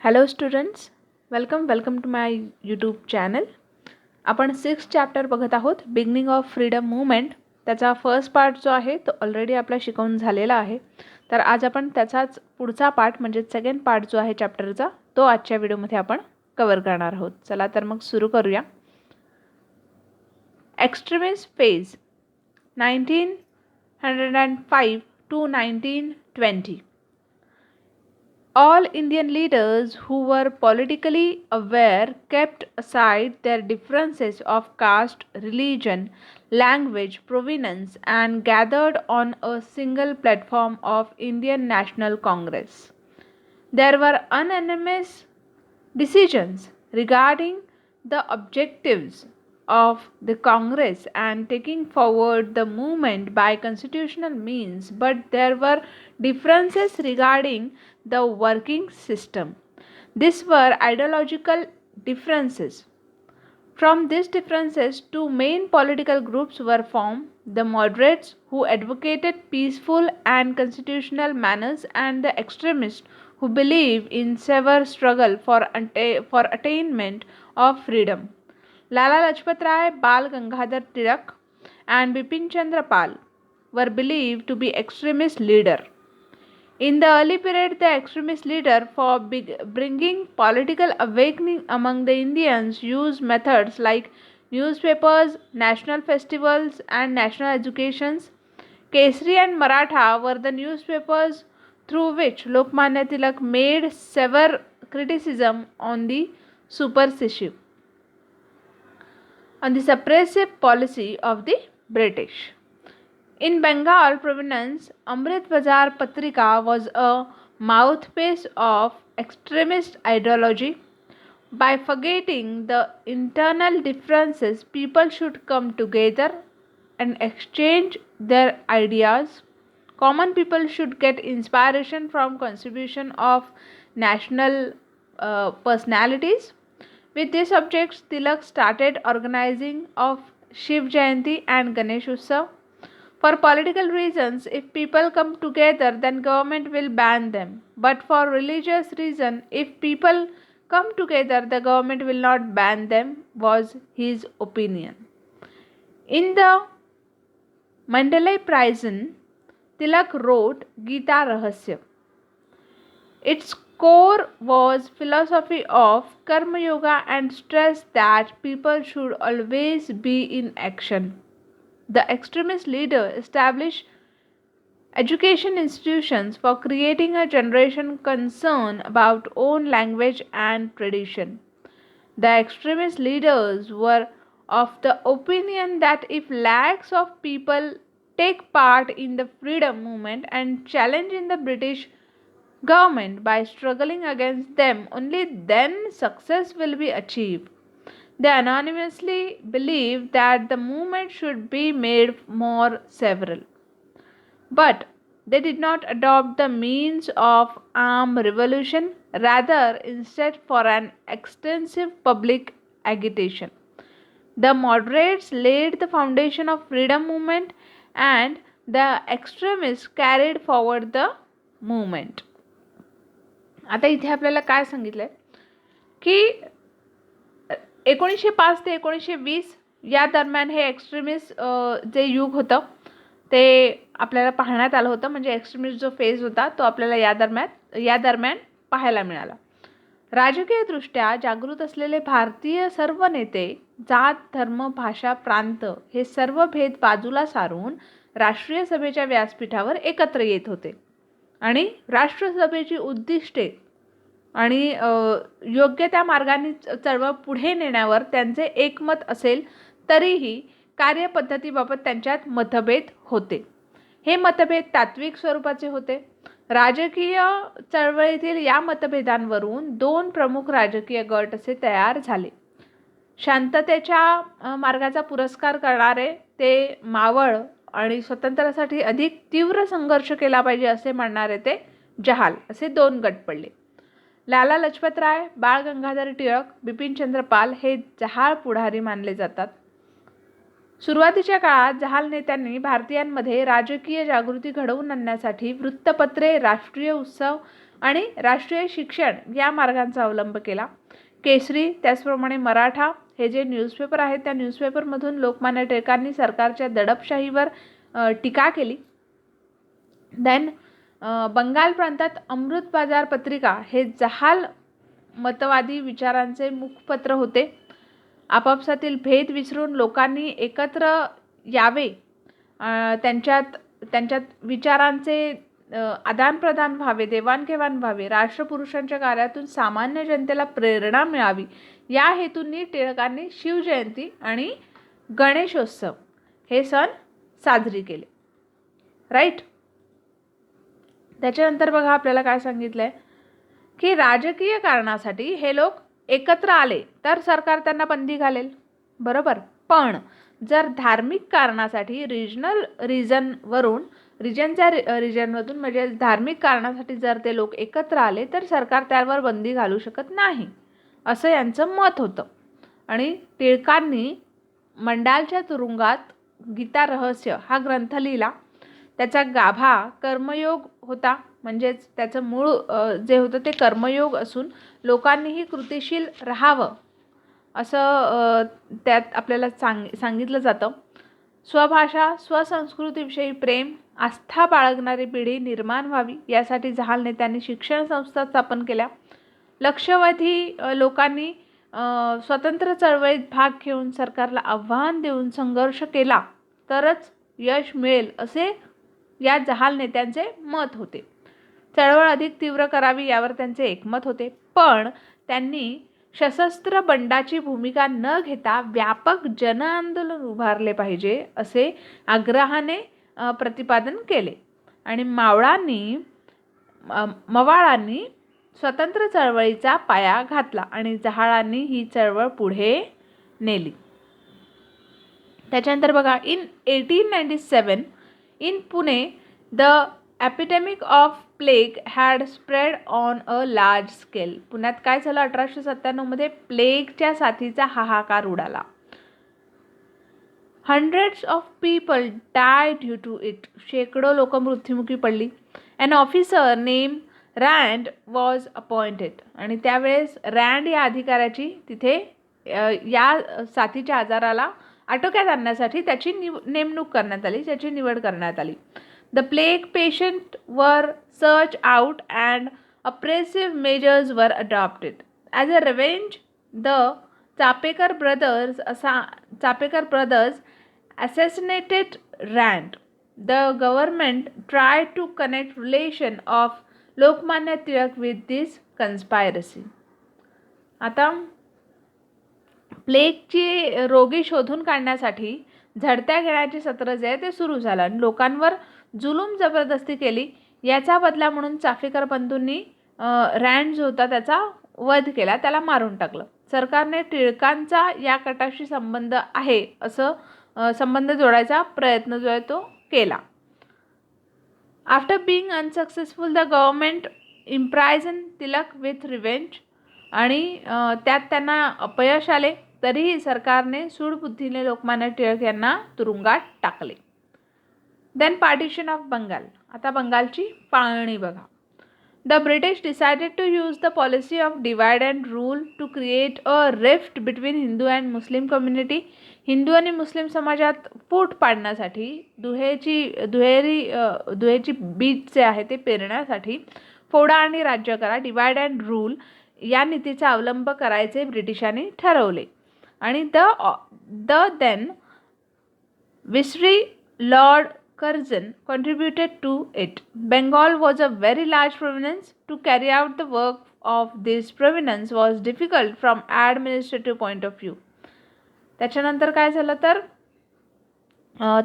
Hello students, welcome to my YouTube channel. आपण 6th chapter बघत आहोत, बिगनिंग ऑफ फ्रीडम मूवमेंट. त्याचा first part जो आहे तो ऑलरेडी आपला शिकवून झालेला आहे. तर आज आपण त्याचाच पुढचा पार्ट म्हणजे सेकंड पार्ट जो आहे चॅप्टरचा तो आजच्या व्हिडिओमध्ये आपण कव्हर करणार आहोत. चला तर मग सुरू करूया. Extremist phase 1905 to 1920. All Indian leaders who were politically aware kept aside their differences of caste, religion, language, provenance, and gathered on a single platform of Indian National Congress. There were unanimous decisions regarding the objectives of the Congress and taking forward the movement by constitutional means, but there were differences regarding the working system. These were ideological differences. From these differences, two main political groups were formed: the moderates, who advocated peaceful and constitutional manners, and the extremists, who believed in severe struggle for attainment of freedom. Lala Lajpat Rai, Bal Gangadhar Tilak, and Bipin Chandra Pal were believed to be extremist leaders. In the early period, the extremist leader for bringing political awakening among the Indians used methods like newspapers, national festivals, and national educations. Kesari and Maratha were the newspapers through which Lokmanya Tilak made severe criticism on the supersession, on the suppressive policy of the British. In Bengal province, Amrit Bazar Patrika was a mouthpiece of extremist ideology. By forgetting the internal differences, people should come together and exchange their ideas. Common people should get inspiration from contribution of national personalities. With these objects, Tilak started organizing of Shiv Jayanti and Ganesh Utsav. For political reasons, if people come together, then government will ban them. But for religious reason, if people come together, the government will not ban them, was his opinion. In the Mandalay prison, Tilak wrote Gita Rahasya. Its core was philosophy of Karma Yoga and stressed that people should always be in action. The extremist leader established education institutions for creating a generation concerned about own language and tradition. The extremist leaders were of the opinion that if lakhs of people take part in the freedom movement and challenge in the British government by struggling against them, only then success will be achieved. They anonymously believed that the movement should be made more several. But they did not adopt the means of armed revolution, rather, instead, for an extensive public agitation. The moderates laid the foundation of freedom movement and the extremists carried forward the movement. आता इथे आपल्याला काय सांगितलंय की 1905 ते 1920 या दरम्यान हे एक्स्ट्रीमिस्ट जे युग होतं ते आपल्याला पाहण्यात आलं होतं. म्हणजे एक्स्ट्रीमिस्ट जो फेज होता तो आपल्याला या दरम्यान पाहायला मिळाला. राजकीयदृष्ट्या जागृत असलेले भारतीय सर्व नेते जात, धर्म, भाषा, प्रांत हे सर्व भेद बाजूला सारून राष्ट्रीय सभेच्या व्यासपीठावर एकत्र येत होते आणि राष्ट्रसभेची उद्दिष्टे आणि योग्य त्या मार्गाने चळवळ पुढे नेण्यावर त्यांचे एकमत असेल तरीही कार्यपद्धतीबाबत त्यांच्यात मतभेद होते. हे मतभेद तात्विक स्वरूपाचे होते. राजकीय चळवळीतील या मतभेदांवरून दोन प्रमुख राजकीय गट असे तयार झाले. शांततेच्या मार्गाचा पुरस्कार करणारे ते मावळ आणि स्वातंत्र्यासाठी अधिक तीव्र संघर्ष केला पाहिजे असे म्हणणारे ते जहाल, असे दोन गट पडले. लाला लजपत राय, बाळ गंगाधर टिळक, बिपिन चंद्र पाल हे जहाल पुढारी मानले जातात. सुरुवातीच्या काळात जहाल नेत्यांनी भारतीयांमध्ये राजकीय जागृती घडवून आणण्यासाठी वृत्तपत्रे, राष्ट्रीय उत्सव आणि राष्ट्रीय शिक्षण या मार्गांचा अवलंब केला. केसरी, त्याचप्रमाणे मराठा हे जे न्यूजपेपर आहेत, त्या न्यूजपेपरमधून लोकमान्य टिळकांनी सरकारच्या दडपशाहीवर टीका केली. देन बंगाल प्रांतात अमृत बाजार पत्रिका हे जहाल मतवादी विचारांचे मुखपत्र होते. आपापसातील भेद विसरून लोकांनी एकत्र यावे, त्यांच्यात विचारांचे आदानप्रदान व्हावे, देवाणघेवाण व्हावे, राष्ट्रपुरुषांच्या कार्यातून सामान्य जनतेला प्रेरणा मिळावी, या हेतूंनी टिळकांनी शिवजयंती आणि गणेशोत्सव हे सण साजरी केले. राईट. त्याच्यानंतर बघा आपल्याला काय सांगितलं आहे की राजकीय कारणासाठी हे लोक एकत्र आले तर सरकार त्यांना बंदी घालेल, बरोबर. पण जर धार्मिक कारणासाठी रिजनमधून म्हणजे धार्मिक कारणासाठी जर ते लोक एकत्र आले तर सरकार त्यावर बंदी घालू शकत नाही, असं यांचं मत होतं. आणि टिळकांनी मंडालच्या तुरुंगात गीता रहस्य हा ग्रंथ लिहिला. त्याचा गाभा कर्मयोग होता, म्हणजेच त्याचं मूळ जे होतं ते कर्मयोग असून लोकांनीही कृतिशील राहावं असं त्यात आपल्याला सांगितलं जातं. स्वभाषा, स्वसंस्कृतीविषयी प्रेम, आस्था बाळगणारी पिढी निर्माण व्हावी यासाठी जहाल नेत्यांनी शिक्षण संस्था स्थापन केल्या. लक्षवधी लोकांनी स्वतंत्र चळवळीत भाग घेऊन सरकारला आव्हान देऊन संघर्ष केला तरच यश मिळेल असे या जहाल नेत्यांचे मत होते. चळवळ अधिक तीव्र करावी यावर त्यांचे एकमत होते, पण त्यांनी सशस्त्र बंडाची भूमिका न घेता व्यापक जनआंदोलन उभारले पाहिजे असे आग्रहाने प्रतिपादन केले. आणि मवाळांनी स्वतंत्र चळवळीचा पाया घातला आणि जहाळांनी ही चळवळ पुढे नेली. त्याच्यानंतर बघा, in 1897 in Pune, the epidemic of plague had spread on a large scale. पुण्यात काय झालं? 1897 मध्ये प्लेगच्या साथीचा हाहाकार उडाला. Hundreds of people died due to it. शेकडो लोक मृत्युमुखी पडली. An officer named Rand was appointed. आणि त्यावेळेस रँड या अधिकाऱ्याची तिथे या साथीच्या आजाराला आटोक्यात आणण्यासाठी त्याची नेमणूक करण्यात आली, त्याची निवड करण्यात आली. द प्लेग पेशंट वर सर्च आउट अँड अप्रेसिव्ह मेजर्स वर adopted. As a revenge the Chapekar brothers assassinated Rand. The government tried to connect relation of Lokmanya Tilak with this conspiracy. आता प्लेगची रोगी शोधून काढण्यासाठी झडत्या घेण्याचे सत्र जे आहे ते सुरू झालं आणि लोकांवर जुलूम जबरदस्ती केली. याचा बदला म्हणून चाफेकर बंधूंनी रँड जो होता त्याचा वध केला, त्याला मारून टाकलं. सरकारने टिळकांचा या कटाशी संबंध आहे असं संबंध जोडायचा प्रयत्न जो आहे तो केला. After being unsuccessful the government imprisoned Tilak with revenge. आणि त्यात त्यांना अपयश आले तरीही सरकारने सूडबुद्धीने लोकमान्य टिळक यांना तुरुंगात टाकले. Then partition of Bengal. आता बंगालची फाळणी बघा. The British decided to use the policy of divide and rule to create a rift between Hindu and Muslim community. Hindu आणि मुस्लिम समाजात फूट पाडण्यासाठी दुहेरी बीज जे आहे ते पेरण्यासाठी फोडा आणि राज्य करा, डिवाइड अँड रूल या नीतीचा अवलंब करायचे ब्रिटिशांनी ठरवले. आणि देन विसरी Lord Curzon contributed to it. Bengal was a very large province. To carry out the work of this province was difficult from administrative point of view. त्याच्यानंतर काय झालं तर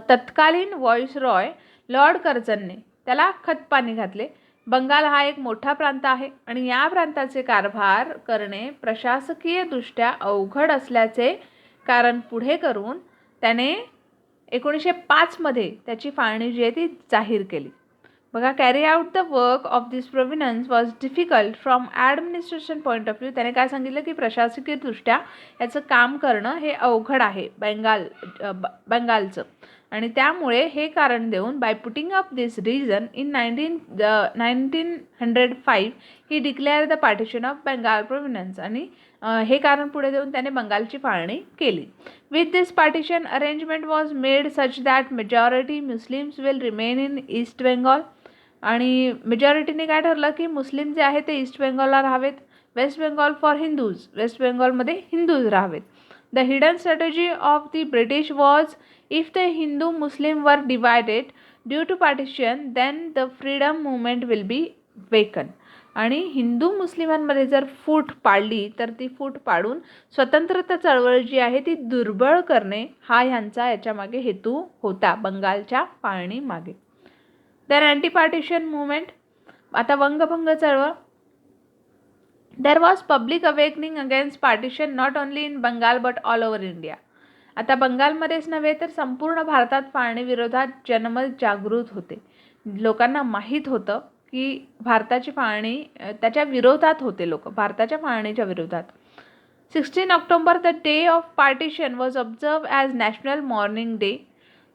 तत्कालीन व्हॉइसरॉय लॉर्ड कर्झनने त्याला खतपाणी घातले. बंगाल हा एक मोठा प्रांत आहे आणि या प्रांताचे कारभार करणे प्रशासकीयदृष्ट्या अवघड असल्याचे कारण पुढे करून त्याने 1905 मध्ये त्याची फाळणी जी आहे ती जाहीर केली. बघा, carry out the work of this province was difficult from administration point of view. त्याने काय सांगितलं की प्रशासकीयदृष्ट्या याचं काम करणं हे अवघड आहे बंगालचं, आणि त्यामुळे हे कारण देऊन by putting up this reason in 1905 he declare the partition of Bengal province, आणि हे कारण पुढे देऊन त्याने बंगालची फाळणी केली. With this partition arrangement was made such that majority Muslims will remain in east Bengal, आणि मेजॉरिटीने काय ठरलं की मुस्लिम जे आहे ते ईस्ट बेंगॉलला राहावेत, west Bengal for Hindus, west बेंगॉलमध्ये हिंदूज राहावेत. The hidden strategy of the British was if the Hindu Muslim were divided due to partition then the freedom movement will be weaken. आणि हिंदू मुस्लिमांमध्ये जर फूट पाडली तर ती फूट पाडून स्वतंत्रता चळवळ जी आहे ती दुर्बळ करणे हा ह्यांचा याच्यामागे हेतू होता बंगालच्या फाळणीमागे. Then anti partition movement. आता वंगभंग चळवळ. There was public awakening against partition not only in Bengal but all over India. आता बंगालमध्येच नव्हे तर संपूर्ण भारतात फाळणी विरोधात जनमत जागृत होते. लोकांना माहीत होतं की भारताची फाळणी त्याच्या विरोधात होते, लोक भारताच्या फाळणीच्या विरोधात. 16 October the day of partition was observe as national morning day.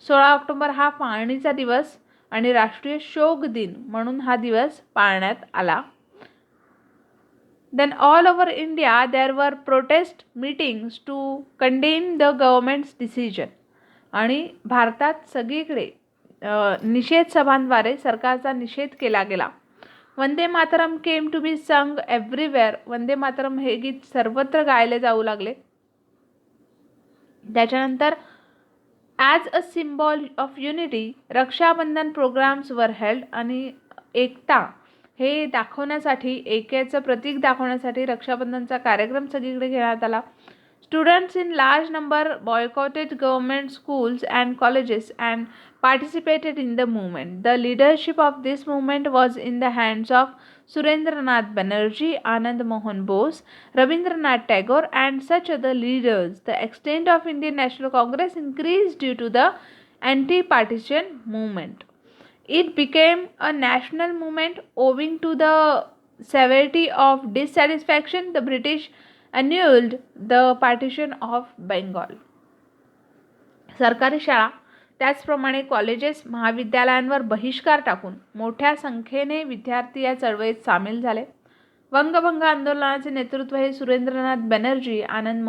16 October हा फाळणीचा दिवस आणि राष्ट्रीय शोक दिन म्हणून हा दिवस पाळण्यात आला. Then all over India there were protest meetings to condemn the government's decision. आणि भारतात सगळीकडे निषेध सभांद्वारे सरकारचा निषेध केला गेला. Vande Mataram came to be sung everywhere. Vande Mataram हे गीत सर्वत्र गायले जाऊ लागले. त्याच्यानंतर as a symbol of unity Rakshabandhan programmes were held. आणि एकता हे दाखवण्यासाठी, एकेचं प्रतीक दाखवण्यासाठी रक्षाबंधनचा कार्यक्रम सगळीकडे घेण्यात आला. Students in large number boycotted government schools and colleges and participated in the movement. The leadership of this movement was in the hands of Surendranath Banerjee, Anand Mohan Bose, Rabindranath Tagore and such other leaders. The extent of Indian National Congress increased due to the anti-partition movement. It became a national movement owing to the severity of dissatisfaction. The British annulled the partition of Bengal. सरकारी शाळा त्याचप्रमाणे colleges, महाविद्यालयांवर बहिष्कार टाकून मोठ्या संख्येने विद्यार्थी या चळवळीत सामील झाले. वंगभंग आंदोलनाचे नेतृत्व हे सुरेंद्रनाथ बॅनर्जी, आनंद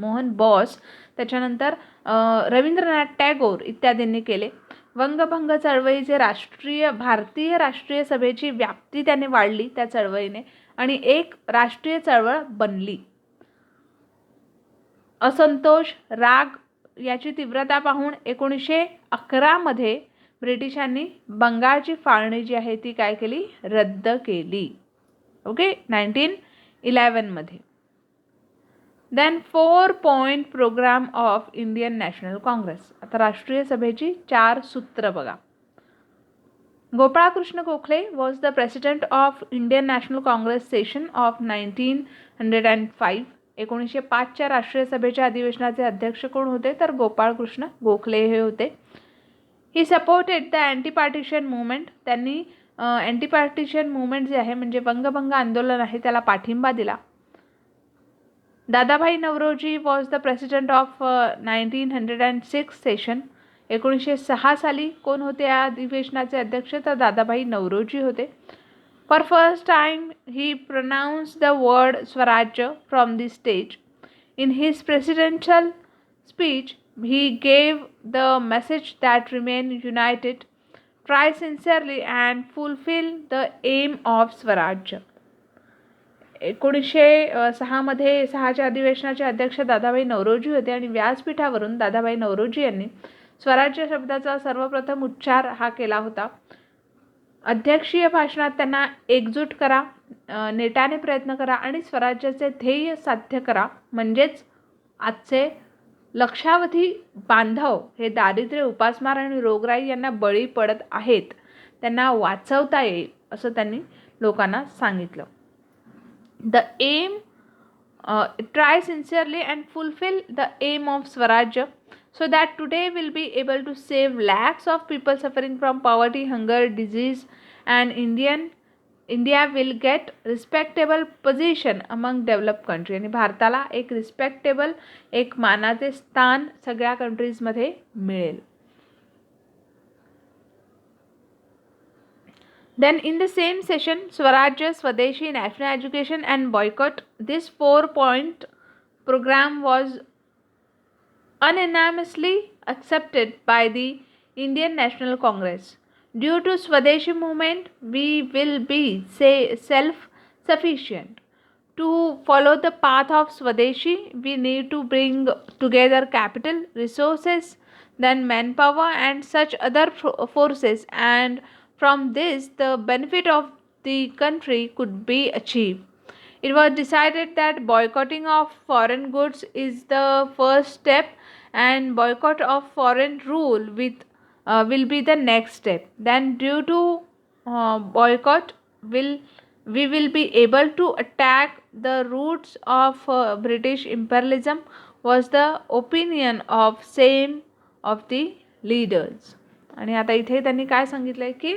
मोहन बॉस, त्याच्यानंतर रवींद्रनाथ टॅगोर इत्यादींनी केले. वंगभंग चळवळीचे भारतीय राष्ट्रीय सभेची व्याप्ती त्याने वाढली त्या चळवळीने आणि एक राष्ट्रीय चळवळ बनली. असंतोष, राग याची तीव्रता पाहून 1911 मध्ये ब्रिटिशांनी बंगालची फाळणी जी आहे ती काय केली, रद्द केली. ओके, 1911 मध्ये. Then 4 point programme of Indian national Congress. आता राष्ट्रीय सभेची 4 सूत्र बघा. Gopalkrishna Gokhale was the president of Indian national Congress session of 1905. 1905च्या राष्ट्रीय सभेच्या अधिवेशनाचे अध्यक्ष कोण होते, तर गोपाळकृष्ण गोखले हे होते. He supported the anti partition movement. त्यांनी अँटी पार्टिशन मुवमेंट जे आहे म्हणजे वंगभंग आंदोलन आहे त्याला पाठिंबा दिला. Dadabhai Naoroji was the president of 1906 session. 1906 साली कोण होते या अधिवेशनाचे अध्यक्ष, तर दादाभाई नवरोजी होते. For first time he pronounce the word Swarajya from the stage. In his presidential speech he gave the message that remain united, try sincerely and fulfil the aim of Swarajya. 1906 मध्ये 6च्या अधिवेशनाचे अध्यक्ष दादाभाई नवरोजी होते आणि व्यासपीठावरून दादाभाई नवरोजी यांनी स्वराज्य शब्दाचा सर्वप्रथम उच्चार हा केला होता. अध्यक्षीय भाषणात त्यांना एकजूट करा, नेटाने प्रयत्न करा आणि स्वराज्याचे ध्येय साध्य करा, म्हणजेच आजचे लक्षावधी बांधव हे दारिद्र्य, उपासमार आणि रोगराई यांना बळी पडत आहेत, त्यांना वाचवता येईल असं त्यांनी लोकांना सांगितलं. The aim try sincerely and fulfil the aim of Swarajya. so that today will be able to save lakhs of people suffering from poverty, hunger, disease, and India will get respectable position among developed country. आणि भारताला एक respectable एक मानाचे स्थान सगळ्या कंट्रीजमध्ये मिळेल. Then in the same session, Swarajya, Swadeshi, National Education and Boycott, this 4-point program was unanimously accepted by the Indian National Congress. Due to Swadeshi movement, we will be self-sufficient. To follow the path of Swadeshi, we need to bring together capital, resources, then manpower and such other forces, and from this the benefit of the country could be achieved. It was decided that boycotting of foreign goods is the first step and boycott of foreign rule will be the next step. Then due to boycott we will be able to attack the roots of British imperialism was the opinion of same of the leaders. आणि आता इथे त्यांनी काय सांगितलंय की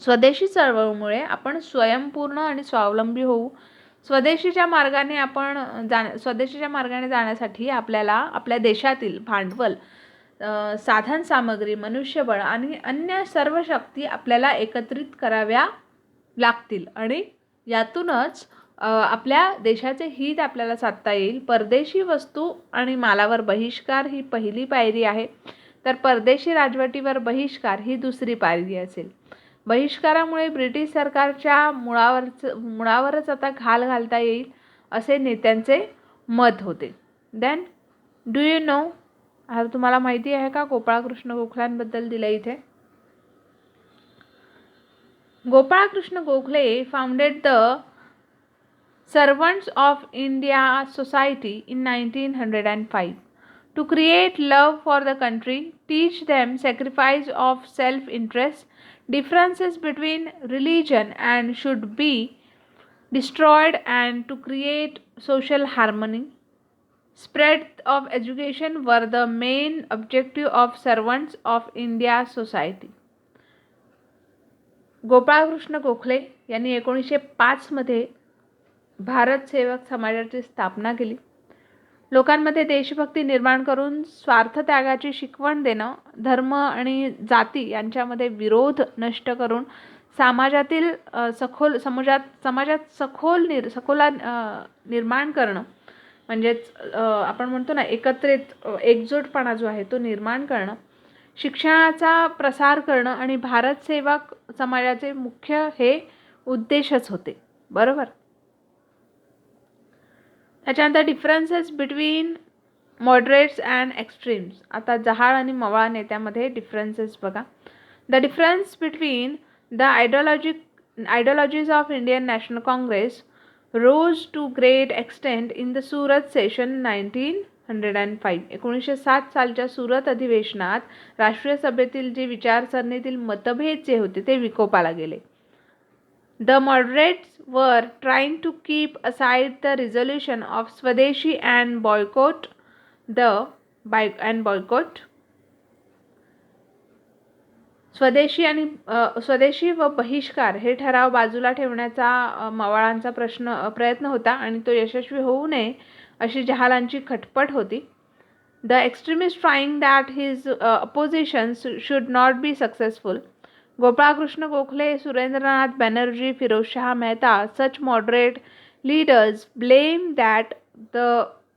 स्वदेशी चळवळीमुळे आपण स्वयंपूर्ण आणि स्वावलंबी होऊ. स्वदेशीच्या मार्गाने जाण्यासाठी आपल्याला आपल्या देशातील भांडवल, साधन सामग्री, मनुष्यबळ आणि अन्य सर्व शक्ती आपल्याला एकत्रित कराव्या लागतील आणि यातूनच आपल्या देशाचे हित आपल्याला साधता येईल. परदेशी वस्तू आणि मालावर बहिष्कार ही पहिली पायरी आहे, तर परदेशी राजवटीवर बहिष्कार ही दुसरी पायरी असेल. बहिष्कारामुळे ब्रिटिश सरकारच्या मुळावरच आता घाल घालता येईल असे नेत्यांचे मत होते. देन डू यू नो, आता तुम्हाला माहिती आहे का गोपाळकृष्ण गोखल्यांबद्दल दिलं इथे. Gopalkrishna Gokhale founded the Servants of India Society in 1905 to create love for the country, teach them sacrifice of self-interest, differences between religion and should be destroyed, and to create social harmony. Spread of education were the main objective of Servants of India Society. Gopalkrishna Gokhale यांनी 1905 मध्ये भारत सेवक समाजाची स्थापना केली. लोकांमध्ये देशभक्ती निर्माण करून स्वार्थ त्यागाची शिकवण देणं, धर्म आणि जाती यांच्यामध्ये विरोध नष्ट करून समाजातील सखोल निर्माण करणं, म्हणजेच आपण म्हणतो ना एकत्रित एकजूटपणा जो आहे तो निर्माण करणं, शिक्षणाचा प्रसार करणं आणि भारत सेवक समाजाचे मुख्य हे उद्देशच होते. बरोबर. त्याच्यानंतर differences between moderates and extremes. आता जहाळ आणि मवाळ नेत्यामध्ये डिफरन्सेस बघा. The difference between the ideologies of Indian national Congress rose to great extent in the Surat session 1905. 1907 सालच्या सुरत अधिवेशनात राष्ट्रीय सभेतील जे विचारसरणीतील मतभेद जे होते ते विकोपाला गेले. The moderates were trying to keep aside the resolution of Swadeshi and boycott. स्वदेशी व बहिष्कार हे ठराव बाजूला ठेवण्याचा मवाळांचा प्रयत्न होता आणि तो यशस्वी होऊ नये अशी जहालांची खटपट होती. The extremists trying that his oppositions should not be successful. Gopalkrishna Gokhale, Surendranath Banerjee, Firozshah Mehta, such moderate leaders blame that the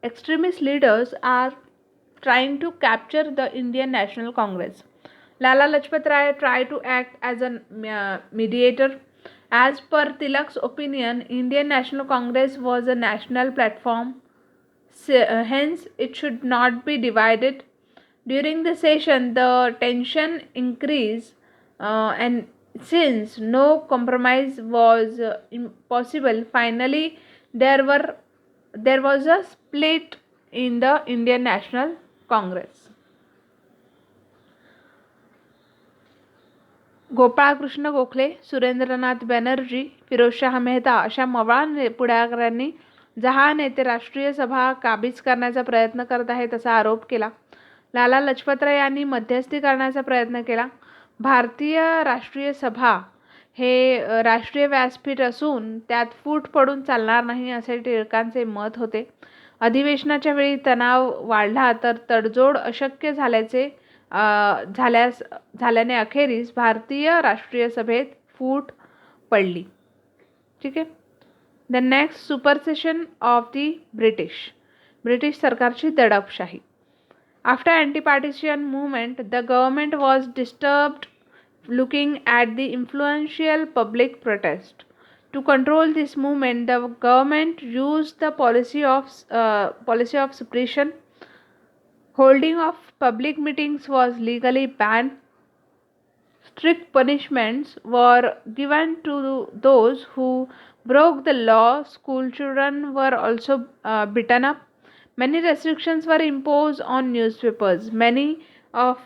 extremist leaders are trying to capture the Indian National Congress. Lala Lajpat Rai tried to act as a mediator. As per Tilak's opinion, Indian National Congress was a national platform, hence it should not be divided. During the session, the tension increased. And since no compromise was impossible, finally there was a split in the Indian National Congress. Gopalkrishna Gokhale, Surendranath Banerjee, Firozshah Mehta अशा मवाळ पुढाकारांनी जहां नेते राष्ट्रीय सभा काबीज करण्याचा प्रयत्न करत आहेत असा आरोप केला. लाला लजपतराय यांनी मध्यस्थी करण्याचा प्रयत्न केला. भारतीय राष्ट्रीय सभा हे राष्ट्रीय व्यासपीठ असून त्यात फूट पडून चालणार नाही असे टिळकांचे मत होते. अधिवेशनाच्या वेळी तणाव वाढला तर तडजोड अशक्य झाल्याने अखेरीस भारतीय राष्ट्रीय सभेत फूट पडली. ठीक आहे. The next supersession of the British सरकारची दडपशाही. After anti-partition movement, the government was disturbed looking at the influential public protest. To control this movement, the government used the policy of suppression. Holding of public meetings was legally banned. Strict punishments were given to those who broke the law. School children were also beaten up. Many restrictions were imposed on newspapers. Many of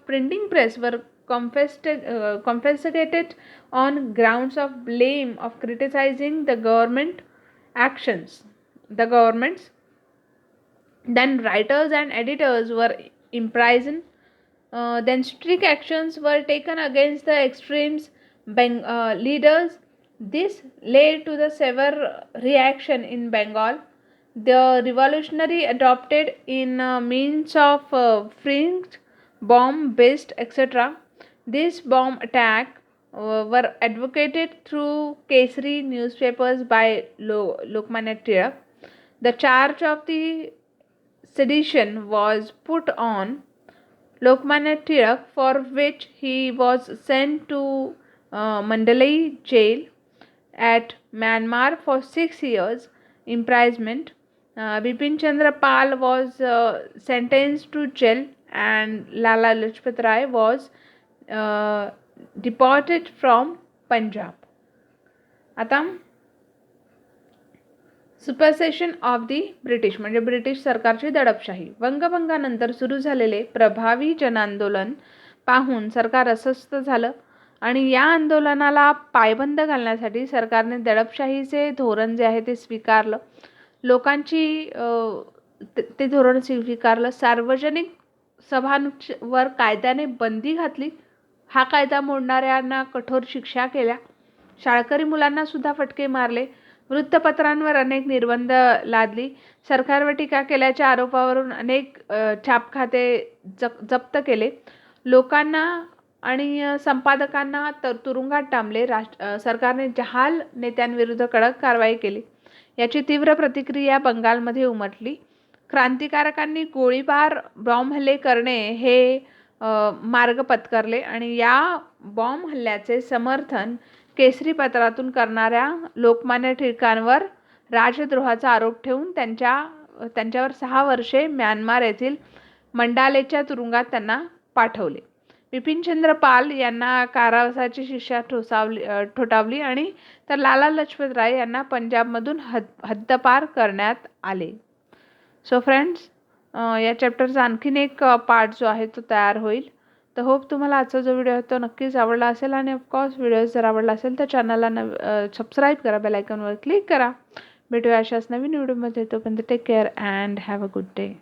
printing press were confiscated on grounds of blame of criticizing the governments. Then writers and editors were imprisoned. Then strict actions were taken against the extremist leaders. This led to the severe reaction in Bengal. The revolutionary adopted in means of fringed, bomb-based, etc. This bomb attack were advocated through Kesari newspapers by Lokmanya Tilak. The charge of the sedition was put on Lokmanya Tilak, for which he was sent to Mandalay jail at Myanmar for 6 years imprisonment. Bipin Chandra Pal was sentenced to jail and Lala Lajpat Rai was deported from Punjab. आता सुपरसेशन of the British म्हणजे British सरकारची दडपशाही. वंगभंगानंतर सुरू झालेले प्रभावी जनआंदोलन पाहून सरकार अस्वस्थ झालं आणि या आंदोलनाला पायबंद घालण्यासाठी सरकारने दडपशाहीचे धोरण जे आहे ते स्वीकारलं. लोकांची ते धोरण स्वीकारलं. सार्वजनिक सभांवर कायद्याने बंदी घातली. हा कायदा मोडणाऱ्यांना कठोर शिक्षा केल्या. शाळकरी मुलांना सुद्धा फटके मारले. वृत्तपत्रांवर अनेक निर्बंध लादली. सरकारवर टीका केल्याच्या आरोपावरून अनेक छापखाते जप्त केले. लोकांना आणि संपादकांना तुरुंगात डांबले. सरकारने जहाल नेत्यांविरुद्ध कडक कारवाई केली. याची तीव्र प्रतिक्रिया बंगालमध्ये उमटली. क्रांतिकारकांनी गोळीबार, बॉम्ब हल्ले करणे हे मार्ग पत्करले आणि या बॉम्ब हल्ल्याचे समर्थन केसरी पत्रातून करणाऱ्या लोकमान्य टिळकांवर राजद्रोहाचा आरोप ठेवून त्यांच्यावर 6 वर्षे म्यानमार येथील मंडालेच्या तुरुंगात त्यांना पाठवले. बिपिनचंद्र पाल यांना कारावासाची शिक्षा ठोठावली आणि तर लाला लजपत राय यांना पंजाबमधून हद्दपार करण्यात आले. सो फ्रेंड्स, या चॅप्टरचा आणखीन एक पार्ट जो आहे तो तयार होईल. तर होप तुम्हाला आजचा जो व्हिडिओ आहे तो नक्कीच आवडला असेल आणि ऑफकोर्स व्हिडिओ जर आवडला असेल तर चॅनलला सबस्क्राईब करा, बेल आयकॉनवर क्लिक करा. भेटूया अशाच नवीन व्हिडिओमध्ये. तोपर्यंत take care and have a good day.